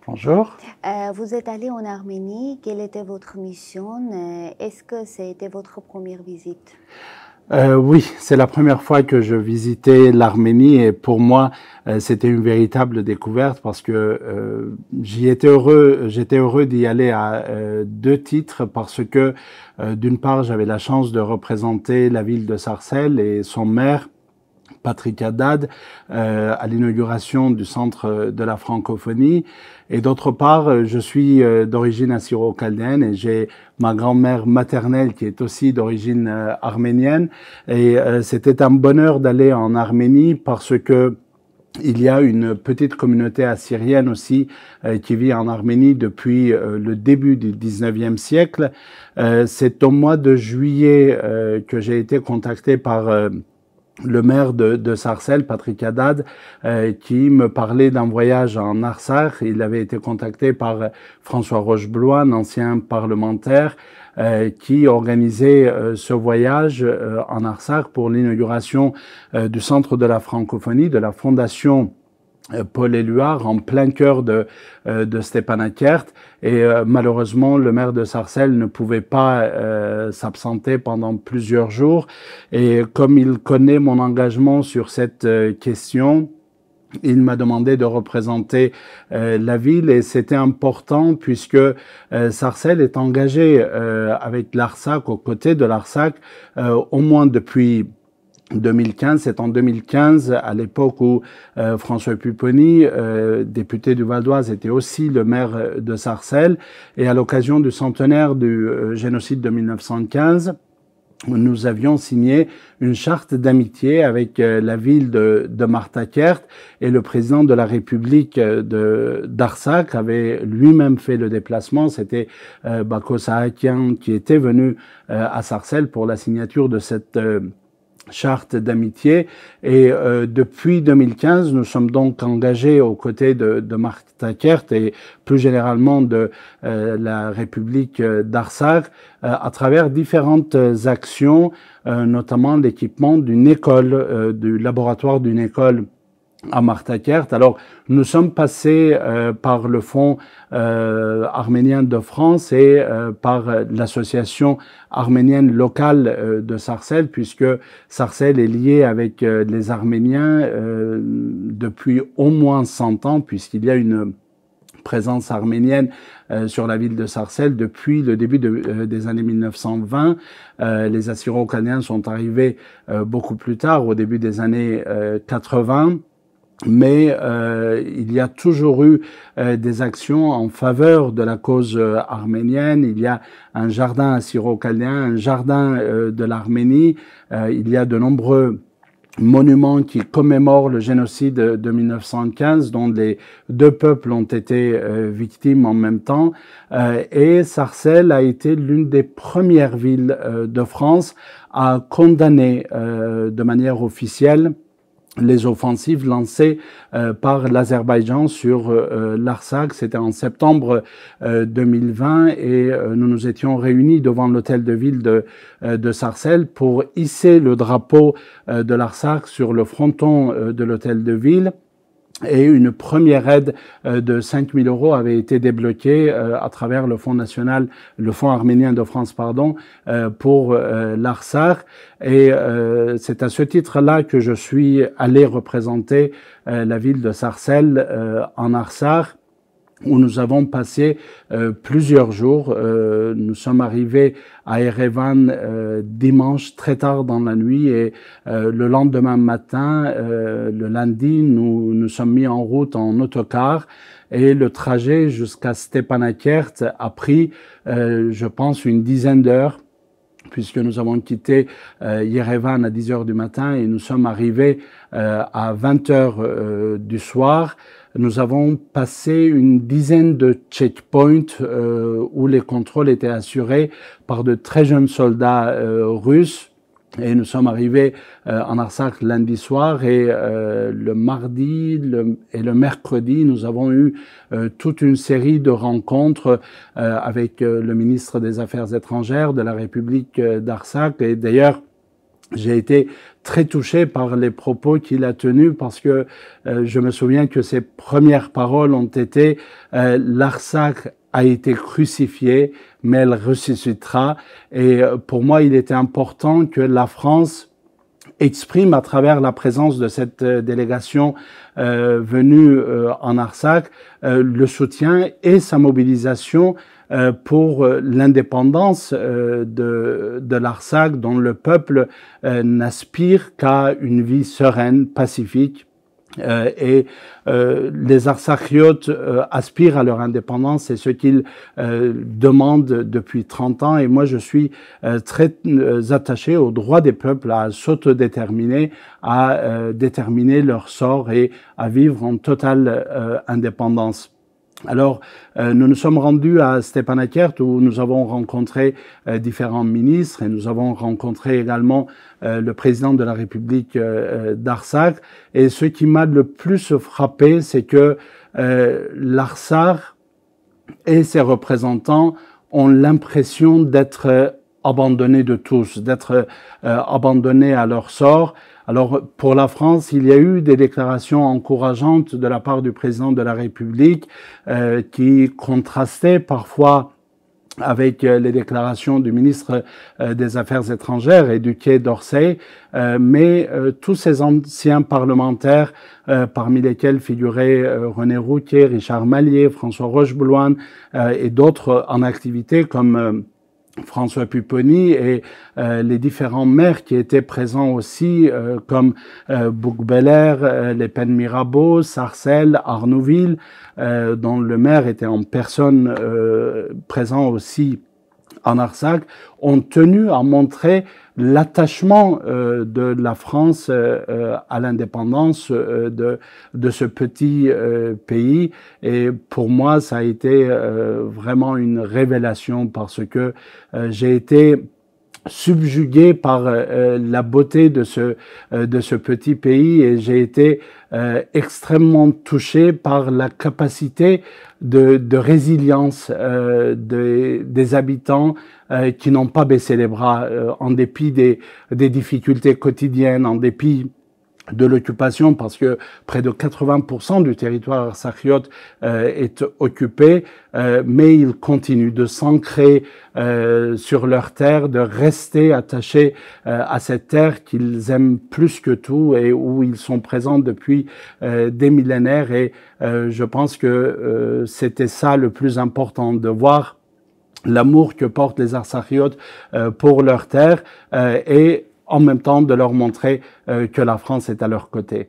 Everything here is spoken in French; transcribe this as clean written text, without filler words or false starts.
Bonjour. Vous êtes allé en Arménie. Quelle était votre mission? Est-ce que c'était votre première visite? Oui, c'est la première fois que je visitais l'Arménie et pour moi, c'était une véritable découverte parce que j'étais heureux d'y aller à deux titres parce que d'une part, j'avais la chance de représenter la ville de Sarcelles et son maire, Patrick Haddad, à l'inauguration du Centre de la francophonie. Et d'autre part, je suis d'origine assyro-chaldéenne et j'ai ma grand-mère maternelle qui est aussi d'origine arménienne. Et c'était un bonheur d'aller en Arménie parce que il y a une petite communauté assyrienne aussi qui vit en Arménie depuis le début du 19e siècle. C'est au mois de juillet que j'ai été contacté par le maire de Sarcelles, Patrick Haddad, qui me parlait d'un voyage en Artsakh. Il avait été contacté par François Rocheblois, un ancien parlementaire, qui organisait ce voyage en Artsakh pour l'inauguration du Centre de la francophonie, de la Fondation Paul Éluard, en plein cœur de Stepanakert. Et malheureusement, le maire de Sarcelles ne pouvait pas s'absenter pendant plusieurs jours. Et comme il connaît mon engagement sur cette question, il m'a demandé de représenter la ville et c'était important puisque Sarcelles est engagé avec l'Artsakh, aux côtés de l'Artsakh, au moins depuis 2015, c'est en 2015, à l'époque où François Pupponi, député du Val d'Oise, était aussi le maire de Sarcelles. Et à l'occasion du centenaire du génocide de 1915, nous avions signé une charte d'amitié avec la ville de Martakert et le président de la République d'Artsakh avait lui-même fait le déplacement. C'était Bako Sahakian qui était venu à Sarcelles pour la signature de cette charte d'amitié et depuis 2015, nous sommes donc engagés aux côtés de Martakert et plus généralement de la République d'Artsakh à travers différentes actions, notamment l'équipement d'une école, du laboratoire d'une école à Martakert. Alors, nous sommes passés par le Fonds arménien de France et par l'association arménienne locale de Sarcelles, puisque Sarcelles est liée avec les Arméniens depuis au moins 100 ans, puisqu'il y a une présence arménienne sur la ville de Sarcelles depuis le début des années 1920. Les Assyro-Chaldéens sont arrivés beaucoup plus tard, au début des années 80. Mais il y a toujours eu des actions en faveur de la cause arménienne. Il y a un jardin assyro-chaldéen, un jardin de l'Arménie. Il y a de nombreux monuments qui commémorent le génocide de 1915, dont les deux peuples ont été victimes en même temps. Et Sarcelles a été l'une des premières villes de France à condamner de manière officielle les offensives lancées par l'Azerbaïdjan sur l'Artsakh. C'était en septembre 2020 et nous nous étions réunis devant l'hôtel de ville de Sarcelles pour hisser le drapeau de l'Artsakh sur le fronton de l'hôtel de ville. Et une première aide de 5 000 € avait été débloquée à travers le Fonds national, le Fonds arménien de France, pardon, pour l'Artsakh. Et c'est à ce titre-là que je suis allé représenter la ville de Sarcelles en Artsakh, où nous avons passé plusieurs jours. Nous sommes arrivés à Erevan dimanche très tard dans la nuit et le lendemain matin, le lundi, nous sommes mis en route en autocar et le trajet jusqu'à Stepanakert a pris, je pense, une dizaine d'heures, puisque nous avons quitté Yerevan à 10 heures du matin et nous sommes arrivés à 20 heures du soir. Nous avons passé une dizaine de checkpoints où les contrôles étaient assurés par de très jeunes soldats russes. Et nous sommes arrivés en Artsakh lundi soir et le mardi et le mercredi, nous avons eu toute une série de rencontres avec le ministre des Affaires étrangères de la République d'Artsakh. Et d'ailleurs, j'ai été très touché par les propos qu'il a tenus parce que je me souviens que ses premières paroles ont été l'Artsakh a été crucifiée, mais elle ressuscitera. Et pour moi, il était important que la France exprime à travers la présence de cette délégation venue en Artsakh le soutien et sa mobilisation pour l'indépendance de l'Artsakh, dont le peuple n'aspire qu'à une vie sereine, pacifique. Les Artsakiotes aspirent à leur indépendance, c'est ce qu'ils demandent depuis 30 ans. Et moi, je suis très attaché au droit des peuples à s'autodéterminer, à déterminer leur sort et à vivre en totale indépendance. Alors, nous nous sommes rendus à Stepanakert où nous avons rencontré différents ministres et nous avons rencontré également le président de la République d'Artsakh. Et ce qui m'a le plus frappé, c'est que l'Artsakh et ses représentants ont l'impression d'être abandonnés de tous, d'être abandonnés à leur sort. Alors, pour la France, il y a eu des déclarations encourageantes de la part du président de la République qui contrastaient parfois avec les déclarations du ministre des Affaires étrangères et du Quai d'Orsay, mais tous ces anciens parlementaires, parmi lesquels figuraient René Rouquier, Richard Mallier, François Rocheboulogne et d'autres en activité comme François Pupponi et les différents maires qui étaient présents aussi, comme Bouc-Belair, Les Pennes-Mirabeau, Sarcelles, Arnouville, dont le maire était en personne présent aussi en Artsakh, ont tenu à montrer l'attachement de la France à l'indépendance de ce petit pays. Et pour moi, ça a été vraiment une révélation parce que j'ai été subjugué par la beauté de ce petit pays et j'ai été extrêmement touché par la capacité de résilience des habitants qui n'ont pas baissé les bras en dépit des difficultés quotidiennes, en dépit de l'occupation, parce que près de 80% du territoire artsakiote est occupé, mais ils continuent de s'ancrer sur leur terre, de rester attachés à cette terre qu'ils aiment plus que tout et où ils sont présents depuis des millénaires. Et je pense que c'était ça le plus important, de voir l'amour que portent les Artsakiotes pour leur terre et en même temps de leur montrer que la France est à leur côté.